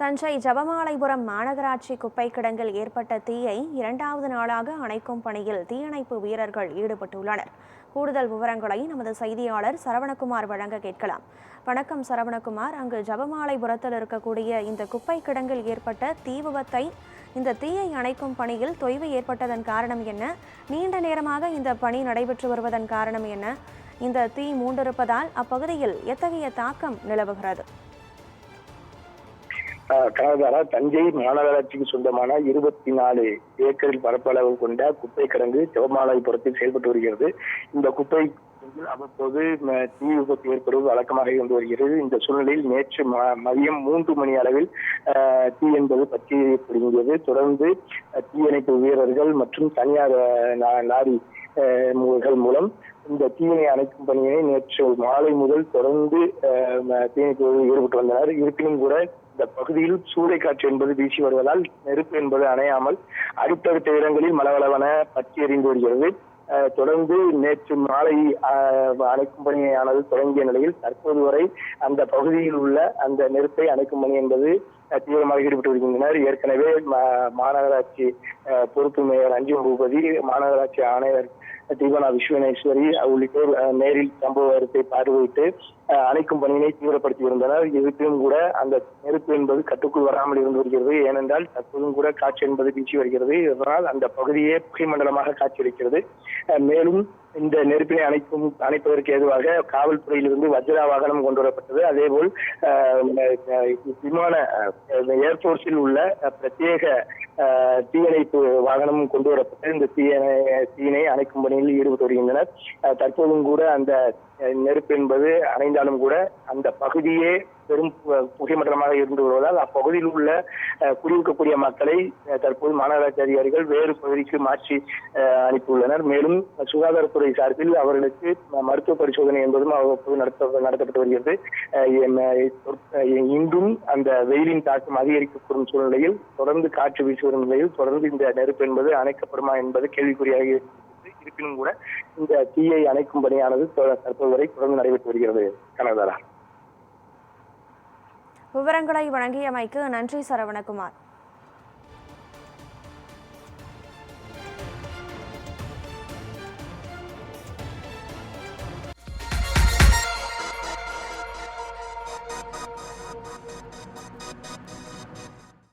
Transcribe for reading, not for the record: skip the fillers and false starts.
தஞ்சை ஜபமாலைபுரம் மாநகராட்சி குப்பை கிடங்கில் ஏற்பட்ட தீயை இரண்டாவது நாளாக அணைக்கும் பணியில் தீயணைப்பு வீரர்கள் ஈடுபட்டுள்ளனர். கூடுதல் விவரங்களை நமது செய்தியாளர் சரவணகுமார் வழங்க கேட்கலாம். வணக்கம் சரவணகுமார், அங்கு ஜபமாலைபுரத்தில் இருக்கக்கூடிய இந்த குப்பை கிடங்கில் ஏற்பட்ட தீ விபத்தை, இந்த தீயை அணைக்கும் பணியில் தொய்வு ஏற்பட்டதன் காரணம் என்ன? நீண்ட நேரமாக இந்த பணி நடைபெற்று வருவதன் காரணம் என்ன? இந்த தீ மூண்டிருப்பதால் அப்பகுதியில் எத்தகைய தாக்கம் நிலவுகிறது? கனகதாரா, தஞ்சை மாநகராட்சிக்கு சொந்தமான 24 ஏக்கரில் பரப்பளவு கொண்ட குப்பை கிடங்கு ஜபமாலைபுரத்தில் செயல்பட்டு வருகிறது. இந்த குப்பை அவ்வப்போது தீ விபத்து ஏற்படுவது வழக்கமாக இருந்து வருகிறது. இந்த சூழ்நிலையில் நேற்று மதியம் 3 மணி அளவில் தீ என்பது பற்றி பிடிங்கியது. தொடர்ந்து தீயணைப்பு வீரர்கள் மற்றும் தனியார் லாரி மூலம் இந்த தீயினை அணைக்கும் பணியினை நேற்று மாலை முதல் தொடர்ந்து தீயணைப்பு ஈடுபட்டு வந்தனர். இருப்பினும் கூட இந்த பகுதியில் சூறைக்காற்று என்பது வீசி வருவதால் நெருப்பு என்பது அணையாமல் அடுத்தடுத்த இடங்களில் மளவளவென பற்றி எறிந்து வருகிறது. தொடர்ந்து நேற்று மாலை அணைக்கும் பணியானது தொடங்கிய நிலையில் தற்போது வரை அந்த பகுதியில் உள்ள அந்த நெருப்பை அணைக்கும் பணி என்பது தீவிரமாக ஈடுபட்டு வருகின்றனர். ஏற்கனவே மாநகராட்சி பொறுப்பு மேயர் அஞ்சும் பூபதி, மாநகராட்சி ஆணையர் தீபனா விஸ்வனேஸ்வரி உள்ளிட்டோர் நேரில் சம்பவ இடத்தை பார்வையிட்டு அணைக்கும் பணியினை தீவிரப்படுத்தி இருந்தனர். இருப்பினும் கூட அந்த நெருப்பு என்பது கட்டுக்குள் வராமல் இருந்து வருகிறது. ஏனென்றால் தற்போதும் கூட காற்று என்பது வீசி வருகிறது. இதனால் அந்த பகுதியே புகைமண்டலமாக காட்சியளிக்கிறது. மேலும் இந்த நெருப்பினை அணைப்பதற்கு ஏதுவாக காவல்துறையிலிருந்து வஜ்ரா வாகனம் கொண்டு வரப்பட்டது. அதேபோல் விமான ஏர்போர்ஸில் உள்ள பிரத்யேக தீயணைப்பு வாகனம் கொண்டு வரப்பட்டு இந்த தீயினை அணைக்கும் பணியில் ஈடுபட்டு வருகின்றனர். தற்போதும் கூட அந்த நெருப்பு என்பது அணைந்தாலும் கூட அந்த பகுதியே பெரும் புகைமண்டலமாக இருந்து வருவதால் அப்பகுதியில் உள்ள குடியிருக்கக்கூடிய மக்களை தற்போது மாநகராட்சி அதிகாரிகள் வேறு பகுதிக்கு மாற்றி அனுப்பியுள்ளனர். மேலும் சுகாதாரத்துறை சார்பில் அவர்களுக்கு மருத்துவ பரிசோதனை என்பதும் அவ்வப்போது நடத்தப்பட்டு வருகிறது. இன்றும் அந்த வெயிலின் தாக்கம் அதிகரிக்கக்கூடும் சூழ்நிலையில் தொடர்ந்து காற்று வீசி வரும் நிலையில் தொடர்ந்து இந்த நெருப்பு என்பது அணைக்கப்படுமா என்பது கேள்விக்குறியாக இருப்பினும் கூட இந்த தீயை அணைக்கும் பணியானது தற்போது வரை தொடர்ந்து நடைபெற்று வருகிறது. கனகதாரா, விவரங்களை வழங்கியமைக்கு நன்றி சரவணகுமார்.